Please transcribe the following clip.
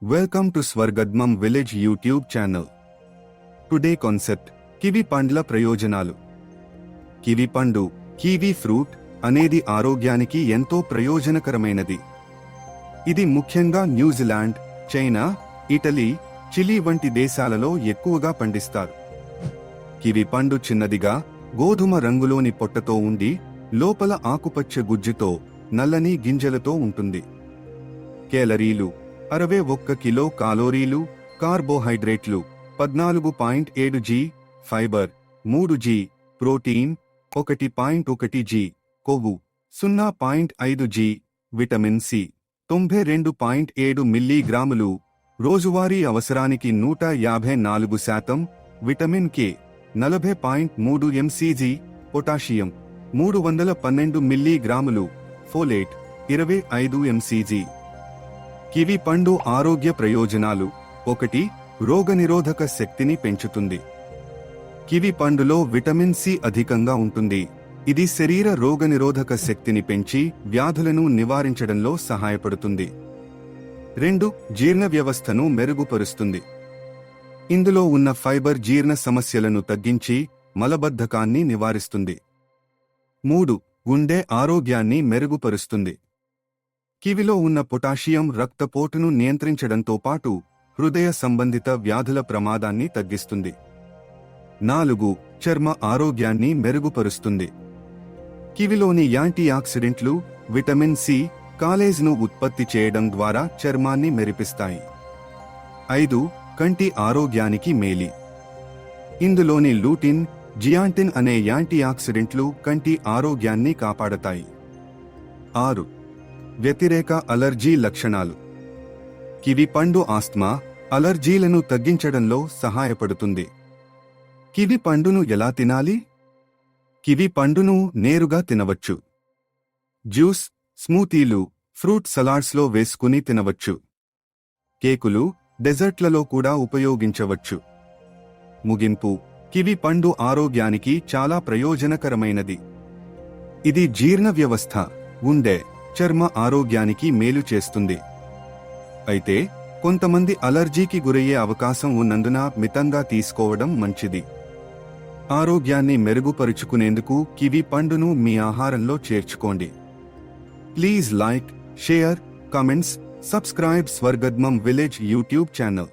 Welcome to Swargadmam Village YouTube channel. Today concept kiwi పండ్ల ప్రయోజనాలు. Kiwi పండు kiwi fruit అనేది ఆరోగ్యానికి ఎంతో ప్రయోజనకరమైనది. ఇది ముఖ్యంగా న్యూజిలాండ్, చైనా, ఇటలీ, చిలీ వంటి దేశాలలో ఎక్కువగా పండిస్తారు. కివి పండు చిన్నదిగా గోధుమ రంగులోని పొట్టతో ఉండి లోపల ఆకుపచ్చ గుజ్జుతో నల్లని గింజలతో ఉంటుంది. కేలరీలు 61 కిలో కాలోరీలు, కార్బోహైడ్రేట్లు 14.7 G, fibre 3 G, protein 1.1 G, కొవ్వు 0.5 జీ, విటమిన్ సి 92.7 మిల్లీగ్రాములు, రోజువారీ అవసరానికి 154%, విటమిన్ కే 40.3 ఎంసీజీ, పొటాషియం 312 మిల్లీగ్రాములు, ఫోలేట్ 25 ఎంసీజీ. కివి పండు ఆరోగ్య ప్రయోజనాలు. 1. రోగనిరోధక శక్తిని పెంచుతుంది. కివి పండులో విటమిన్ సి అధికంగా ఉంటుంది. ఇది శరీర రోగనిరోధక శక్తిని పెంచి వ్యాధులను నివారించడంలో సహాయపడుతుంది. 2. జీర్ణ వ్యవస్థను మెరుగుపరుస్తుంది. ఇందులో ఉన్న ఫైబర్ జీర్ణ సమస్యలను తగ్గించి మలబద్ధకాన్ని నివారిస్తుంది. 3. గుండె ఆరోగ్యాన్ని మెరుగుపరుస్తుంది. కివిలో ఉన్న పొటాషియం రక్తపోటును నియంత్రించడంతో పాటు హృదయ సంబంధిత వ్యాధుల ప్రమాదాన్ని తగ్గిస్తుంది. 4. చర్మ ఆరోగ్యాన్ని మెరుగుపరుస్తుంది. కివిలోని యాంటీ ఆక్సిడెంట్లు, విటమిన్ సి, కాలేజ్ను ఉత్పత్తి చేయడం ద్వారా చర్మాన్ని మెరిపిస్తాయి. 5. కంటి ఆరోగ్యానికి మేలి. ఇందులోని లూటిన్, జియాంటిన్ అనే యాంటీ ఆక్సిడెంట్లు కంటి ఆరోగ్యాన్ని కాపాడతాయి. 6. వ్యతిరేక అలర్జీ లక్షణాలు. కివి పండు ఆస్త్మా, అలర్జీలను తగ్గించడంలో సహాయపడుతుంది. కివి పండును ఎలా తినాలి? కివి పండును నేరుగా తినవచ్చు. జ్యూస్, స్మూతీలు, ఫ్రూట్ సలాడ్స్లో వేసుకుని తినవచ్చు. కేకులు, డెజర్ట్లలో కూడా ఉపయోగించవచ్చు. ముగింపు: కివి పండు ఆరోగ్యానికి చాలా ప్రయోజనకరమైనది. ఇది జీర్ణ వ్యవస్థ, గుండె, చర్మ ఆరోగ్యానికి మేలు చేస్తుంది. అయితే కొంతమంది అలర్జీకి గురయ్యే అవకాశం ఉన్నందున మితంగా తీసుకోవడం మంచిది. ఆరోగ్యాన్ని మెరుగుపరుచుకునేందుకు కివి పండును మీ ఆహారంలో చేర్చుకోండి. Please like, share, comments, subscribe స్వర్గద్మం విలేజ్ యూట్యూబ్ ఛానల్.